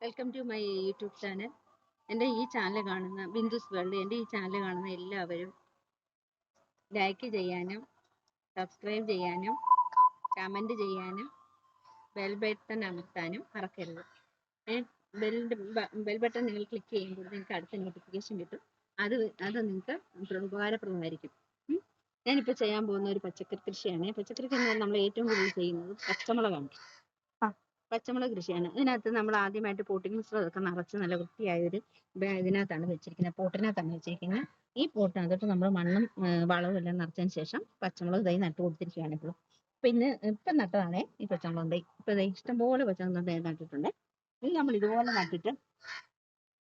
Welcome to my YouTube channel. എൻ്റെ ഈ channel കാണുന്ന ബിന്ദുസ് വേൾഡ്, എൻ്റെ ഈ ചാനൽ കാണുന്ന എല്ലാവരും ലൈക്ക് ചെയ്യാനും സബ്സ്ക്രൈബ് ചെയ്യാനും കമൻറ്റ് ചെയ്യാനും ബെൽ ബട്ടൺ അമർത്താനും മറക്കരുത്. ബെൽ ബട്ടൺ നിങ്ങൾ ക്ലിക്ക് ചെയ്യുമ്പോൾ നിങ്ങൾക്ക് അടുത്ത നോട്ടിഫിക്കേഷൻ കിട്ടും. അത് നിങ്ങൾക്ക് ഉപകാരപ്രദമായിരിക്കും. ഞാനിപ്പോൾ ചെയ്യാൻ പോകുന്ന ഒരു പച്ചക്കറി കൃഷിയാണ്. പച്ചക്കറി കൃഷി നമ്മൾ ഏറ്റവും കൂടുതൽ ചെയ്യുന്നത് പച്ചമുളകാണ്. പച്ചമുളക് കൃഷിയാണ്. ഇതിനകത്ത് നമ്മൾ ആദ്യമായിട്ട് പോട്ടിംഗ് മിശ്രിതമൊക്കെ നിറച്ച് നല്ല വൃത്തിയായ ഒരു ഇതിനകത്താണ് വെച്ചിരിക്കുന്നത്, പോട്ടിനകത്താണ് വെച്ചിരിക്കുന്നത്. ഈ പോട്ടിനകത്തോട്ട് നമ്മൾ മണ്ണും വളവും എല്ലാം നിറച്ചതിന് ശേഷം പച്ചമുളക് തൈ നട്ടു കൊടുത്തിരിക്കുകയാണ്. ഇപ്പം നട്ടതാണേ ഈ പച്ചമുളക് തൈ. ഇപ്പം ഇഷ്ടംപോലെ പച്ചമുളക് തൈ നട്ടിട്ടുണ്ട്. ഇത് നമ്മൾ ഇതുപോലെ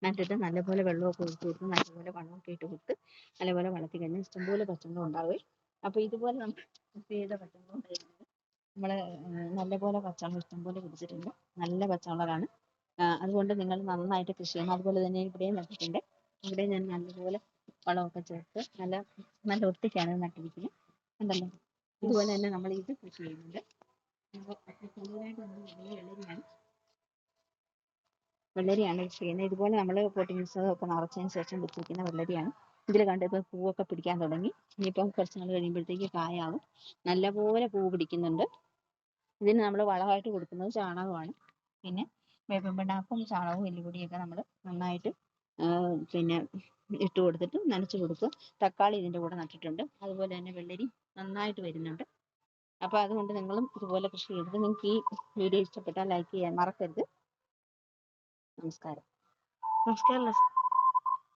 നട്ടിട്ട് നല്ലപോലെ വെള്ളമൊക്കെ ഒഴിച്ച് കൊടുത്ത് നല്ലപോലെ വളമൊക്കെ ഇട്ട് കൊടുത്ത് നല്ലപോലെ വളർത്തി കഴിഞ്ഞാൽ ഇഷ്ടംപോലെ പച്ചമുളക് ഉണ്ടാവുകയും അപ്പോൾ ഇതുപോലെ നമ്മൾ ചെയ്ത പച്ചമുളക് തൈ നമ്മൾ നല്ലപോലെ പച്ചമുളക് ഇഷ്ടംപോലെ പിടിച്ചിട്ടുണ്ട്. നല്ല പച്ചമുളകാണ്. അതുകൊണ്ട് നിങ്ങൾ നന്നായിട്ട് കൃഷി ചെയ്യണം. അതുപോലെ തന്നെ ഇവിടെയും നട്ടിട്ടുണ്ട്. ഇവിടെ ഞാൻ നല്ലപോലെ വളമൊക്കെ ചേർത്ത് നല്ല വൃത്തിക്കാണ് നട്ടിരിക്കുന്നത്. ഉണ്ടല്ലോ, ഇതുപോലെ തന്നെ നമ്മൾ ഇത് കൃഷി ചെയ്യുന്നുണ്ട്. വെള്ളരിയാണ് കൃഷി ചെയ്യുന്നത്. ഇതുപോലെ നമ്മൾ പോട്ടിംഗ് മിശ്രിതമൊക്കെ നിറച്ചതിന് ശേഷം വെച്ചിരിക്കുന്ന വെള്ളരിയാണ്. ഇതിൽ കണ്ടിപ്പോൾ പൂവൊക്കെ പിടിക്കാൻ തുടങ്ങി. ഇനിയിപ്പം കുറച്ച് നാൾ കഴിയുമ്പോഴത്തേക്ക് കായാവും. നല്ലപോലെ പൂ പിടിക്കുന്നുണ്ട്. ഇതിന് നമ്മൾ വളമായിട്ട് കൊടുക്കുന്നത് ചാണകമാണ്. പിന്നെ വേപ്പിൻ പിണ്ണാക്കും ചാണകവും എല്ലുപൊടിയൊക്കെ നമ്മൾ നന്നായിട്ട് ഇട്ട് കൊടുത്തിട്ട് നനച്ച് കൊടുക്കുക. തക്കാളി ഇതിൻ്റെ കൂടെ നട്ടിട്ടുണ്ട്. അതുപോലെ തന്നെ വെള്ളരി നന്നായിട്ട് വരുന്നുണ്ട്. അപ്പോൾ അതുകൊണ്ട് നിങ്ങളും ഇതുപോലെ കൃഷി ചെയ്തിട്ട് നിങ്ങൾക്ക് ഈ വീഡിയോ ഇഷ്ടപ്പെട്ടാൽ ലൈക്ക് ചെയ്യാൻ മറക്കരുത്. നമസ്കാരം.